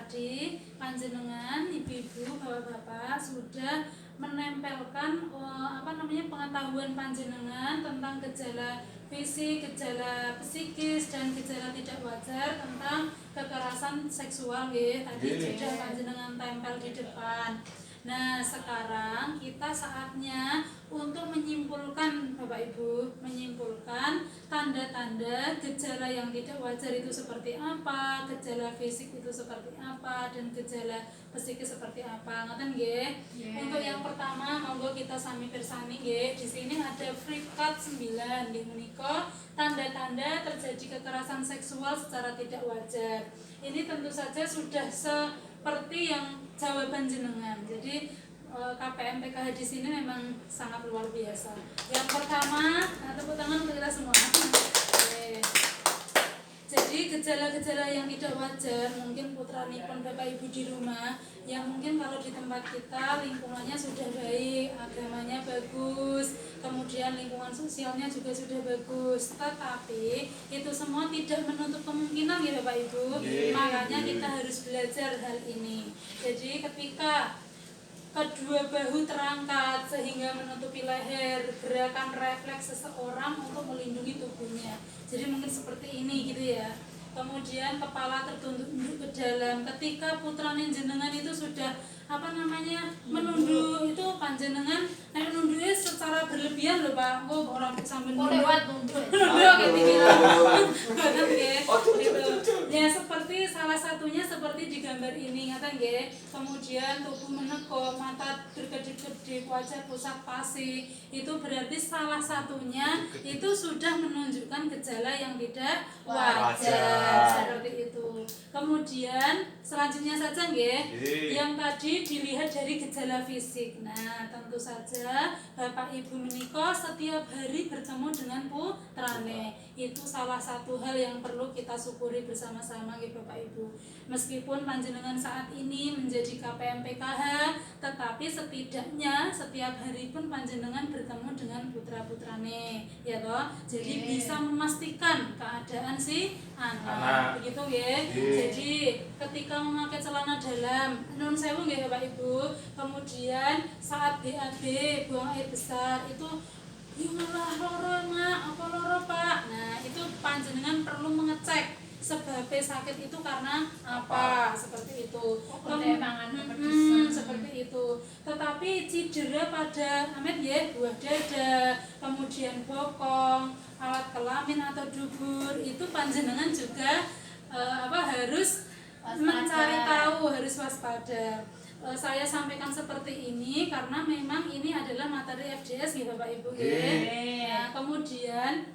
tadi panjenengan ibu-ibu, bapak-bapak sudah menempelkan pengetahuan panjenengan tentang gejala fisik, gejala psikis dan gejala tidak wajar tentang kekerasan seksual ya. Tadi sudah panjenengan tempel di depan. Nah, sekarang kita saatnya untuk menyimpulkan Bapak Ibu, menyimpulkan tanda-tanda gejala yang tidak wajar itu seperti apa, gejala fisik itu seperti apa, dan gejala psikis seperti apa. Ngoten nggih? Untuk yang pertama monggo kita sami pirsani nggih. Di sini ada Frikat 9 nggih menika tanda-tanda terjadi kekerasan seksual secara tidak wajar. Ini tentu saja sudah seperti yang jawaban jenengan. Jadi KPM PKH di sini memang sangat luar biasa. Yang pertama, tepuk tangan untuk kita semua. Jadi gejala-gejala yang tidak wajar, mungkin putranipun Bapak Ibu di rumah, yang mungkin kalau di tempat kita lingkungannya sudah baik, agamanya bagus, kemudian lingkungan sosialnya juga sudah bagus, tetapi itu semua tidak menutup kemungkinan ya Bapak Ibu. Makanya kita harus belajar hal ini. Jadi ketika kedua bahu terangkat sehingga menutupi leher, gerakan refleks seseorang untuk melindungi tubuhnya. Jadi mungkin seperti ini gitu ya. Kemudian kepala tertunduk ke dalam. Ketika putrane jenengan itu sudah menunduk, itu panjenengan nunduknya secara berlebihan loh Pak. Orang sambil lewat nunduk kayak ya, seperti salah satunya seperti di gambar ini ngaten nggih. Kemudian tubuh menekuk, mata berkedip-kedip, wajah pucat pasi. Itu berarti salah satunya itu sudah menunjukkan gejala yang tidak wajar. Seperti itu. Kemudian selanjutnya saja nggih. Yang tadi dilihat dari gejala fisik. Nah, tentu saja Bapak Ibu menika setiap hari bertemu dengan putrane. Itu salah satu hal yang perlu kita syukuri bersama-sama nggih Bapak Ibu. Meskipun panjenengan saat ini menjadi KPM PKH, tetapi setidaknya setiap hari pun panjenengan bertemu dengan putra-putrane, ya toh. Jadi bisa memastikan keadaan si anak. Begitu nggih. Jadi ketika memakai celana dalam, nun sewu nggih Bapak Ibu, kemudian saat BAB buang air besar itu malah loro mak, apa loro Pak. Nah, itu panjenengan perlu mengecek sebabnya sakit itu karena apa, seperti itu. Seperti itu. Tetapi cedera pada buah dada, kemudian bokong, alat kelamin atau dubur, itu panjenengan juga harus mencari tahu, harus waspada. Saya sampaikan seperti ini karena memang ini adalah materi FDS gitu Bapak Ibu. Nah, kemudian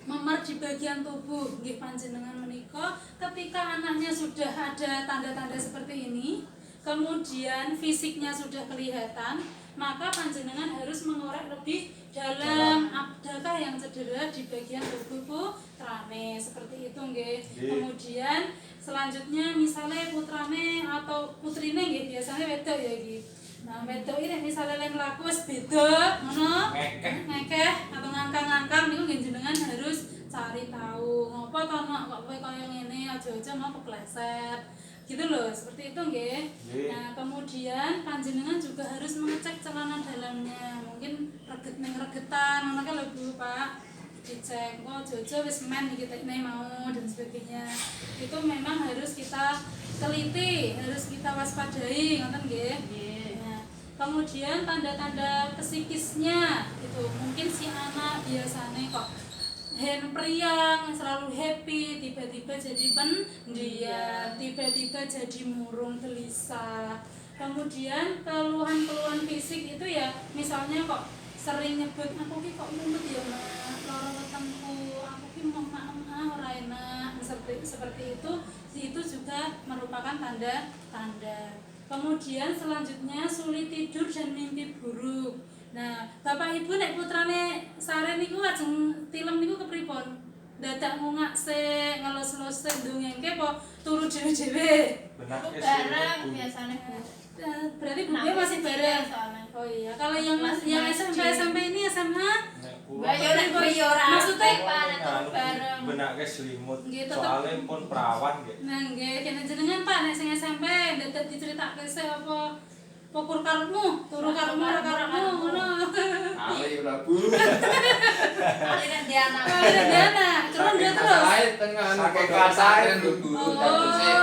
memar di bagian tubuh nggih panjenengan menika ketika anaknya sudah ada tanda-tanda seperti ini, kemudian fisiknya sudah kelihatan, maka panjenengan harus mengorek lebih dalam, adakah yang cedera di bagian tubuh putrane, seperti itu nggih. Kemudian selanjutnya misalnya putrane atau putrine nggih, biasanya wedok ya nggih. Nah, wedok ini misalnya lain laku wis beda ngono, ngekeh atau ngangkang-ngangkang niku nggih jenengan harus cari tahu. Ngopo to Nok kok kowe kaya ngene, aja-aja mau kepleset. Gitu loh, seperti itu nggih. Nah, kemudian panjenengan juga harus mengecek celana dalamnya. Mungkin regetan ngono kan lho Bu, Pak. Dicek kok aja-aja wis men iki tekne mau dan sebagainya. Itu memang harus kita teliti, harus kita waspadai, ngoten nggih. Kemudian tanda-tanda psikisnya itu mungkin si anak biasanya kok priang, selalu happy, tiba-tiba jadi pendiam, tiba-tiba jadi murung gelisah. Kemudian keluhan-keluhan fisik itu ya misalnya kok sering nyebut aku ki kok mumet ya Mak, lara wetengku, aku ki ora enak, seperti itu juga merupakan tanda-tanda. Kemudian selanjutnya sulit tidur dan mimpi buruk. Nah, Bapak Ibu nek putrane sare niku lajeng tilem niku kepripun? Dadak ngungak sik, ngelus-elus sik ndongengke apa turu dhewe-dhewe? Bareng biasanya Bu. Berarti bukunya masih bareng. Oh iya, kalau yang SMP ini SMA Maksudnya benake selimut. Nggih, tetep. Soalnya pun perawan nggih. Nah, nggih, kene jenengan Pak nek sing SMP ndedet diceritake sih apa pokur karepmu, turu karepmu ora karepmu ngono. Ali udah Bu. Ali dan Diana. Ali dan Diana, curun dia terus. Saya tengah Saking kasaren kasaren. guru terus saya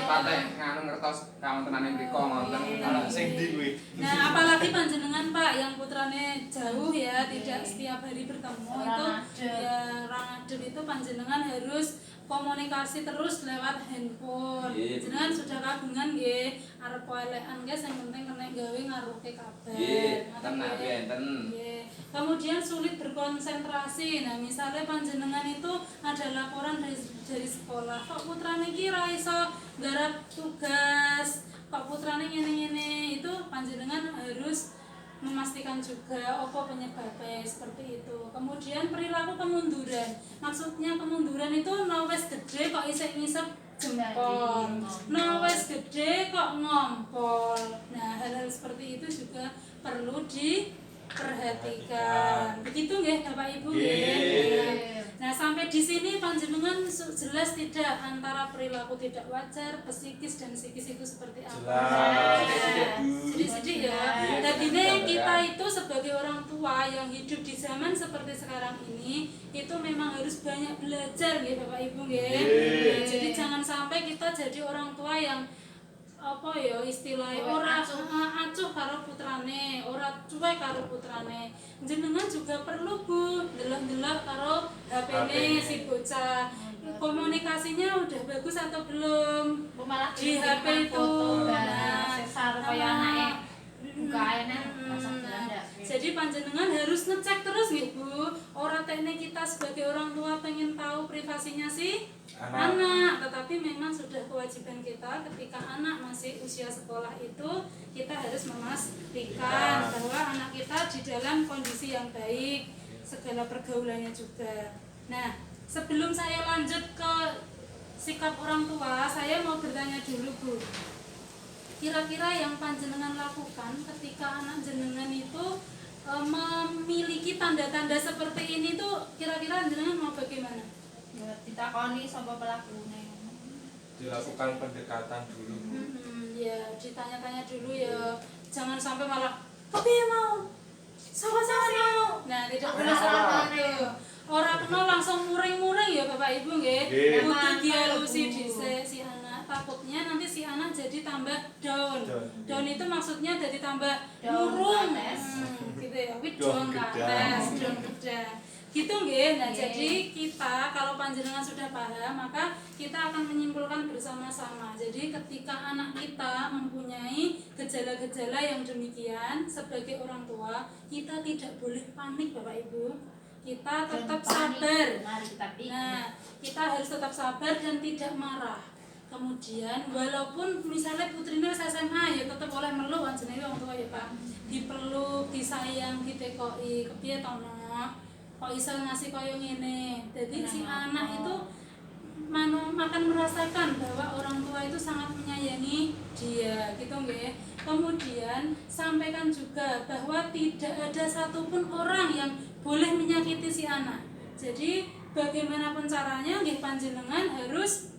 pateh nganu ngertos kawontenan mriko ngoten. Anak sing ndi kuwi? Nah, apalagi panjenengan Pak yang putrane jauh ya, tidak setiap hari bertemu itu ya orang adem itu panjenengan harus komunikasi terus lewat handphone. Nggih. Jenengan sudah kagungan nggih, arep elekan guys yang penting kena gawe ngaruhke kabar. Nggih, Ngoten tenan nggih. enten. Nggih. Kemudian sulit berkonsentrasi. Nah, misalnya panjenengan itu ada laporan dari sekolah, kok putrane iki ra iso nggarap tugas, kok putrane ngene-ngene, itu panjenengan harus memastikan juga apa penyebabnya seperti itu. Kemudian perilaku kemunduran, maksudnya kemunduran itu no wes gede kok isek ngisep jempol, no wes gede kok ngompol. Nah, hal-hal seperti itu juga perlu diperhatikan. Begitu nggih Bapak Ibu nggih. Nah, sampai di sini panjenengan jelas tidak antara perilaku tidak wajar, psikis dan psikis itu seperti apa? Jelas. Sedih-sedih ya. Jadi kita itu sebagai orang tua yang hidup di zaman seperti sekarang ini itu memang harus banyak belajar nggih Bapak Ibu nggih. Nah, jadi jangan sampai kita jadi orang tua yang apa ya istilahnya ora acuh karo putrane, ora cuek karo putrane. Jenengan juga perlu Bu delok-delok karo HP-ne si bocah. Komunikasinya udah bagus atau belum Malah di HP itu. Nah, kaya anake bukaene masak Belanda. Jadi panjenengan harus ngecek terus nggih Bu. Ora teknik kita sebagai orang tua pengen tahu privasinya si anak, tetapi memang sudah kewajiban kita ketika anak masih usia sekolah itu kita harus memastikan bahwa anak kita di dalam kondisi yang baik, segala pergaulannya juga. Nah, sebelum saya lanjut ke sikap orang tua, saya mau bertanya dulu Bu. Kira-kira yang panjenengan lakukan ketika anak jenengan itu memiliki tanda-tanda seperti ini tuh kira-kira jenengan mau bagaimana? Ya ditakoni sapa pelakune. Dilakukan pendekatan dulu. Ya ditanya-tanya dulu ya, jangan sampai malah tapi mau sama-sama mau. Nah, tidak boleh seperti itu. Orang kenal langsung muring-muring ya Bapak Ibu nggih. Kudu dialusi dhisik si anak. Takutnya nanti si anak jadi tambah down. Down itu maksudnya jadi tambah murung. Gitu ya. Wih down kates, down gedang. Gitu nggih. Nah, jadi kita kalau panjenengan sudah paham, maka kita akan menyimpulkan bersama-sama. Jadi ketika anak kita mempunyai gejala-gejala yang demikian sebagai orang tua, kita tidak boleh panik Bapak Ibu. Kita tetap sabar. Nah, kita harus tetap sabar dan tidak marah. Kemudian walaupun misalnya putrinya SMA ya tetap boleh meluk jenenge wong tua ya Pak. Dipeluk, disayang, ditekoi, kepiye to Nok? Kok iso ngasih koyo ngene. Jadi si anak itu akan merasakan bahwa orang tua itu sangat menyayangi dia, gitu nggih. Kemudian sampaikan juga bahwa tidak ada satupun orang yang boleh menyakiti si anak. Jadi bagaimanapun caranya nggih panjenengan harus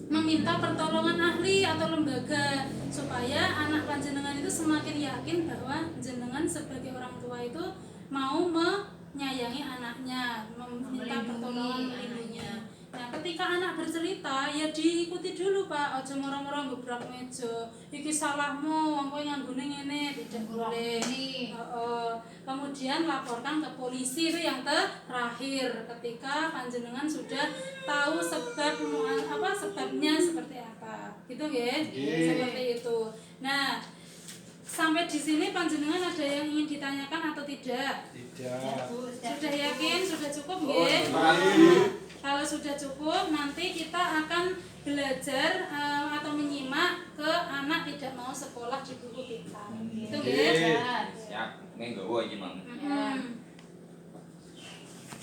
meminta pertolongan ahli atau lembaga supaya anak panjenengan itu semakin yakin bahwa jenengan sebagai orang tua itu mau menyayangi anaknya, meminta pertolongan melindunginya. Nah, ketika anak bercerita ya diikuti dulu Pak, aja moro-moro ngebrak meja. Iki salahmu, wong kowe nganggone ngene, tidak boleh. Kemudian laporkan ke polisi itu yang terakhir ketika panjenengan sudah tahu sebabnya seperti apa. Gitu nggih? Seperti itu. Nah, sampai di sini panjenengan ada yang ingin ditanyakan atau tidak? Tidak. Sudah yakin? Sudah cukup nggih? Kalau sudah cukup, nanti kita akan belajar atau menyimak ke anak tidak mau sekolah di buku kita. Itu nggih? Siap, nggawa iki, Mang.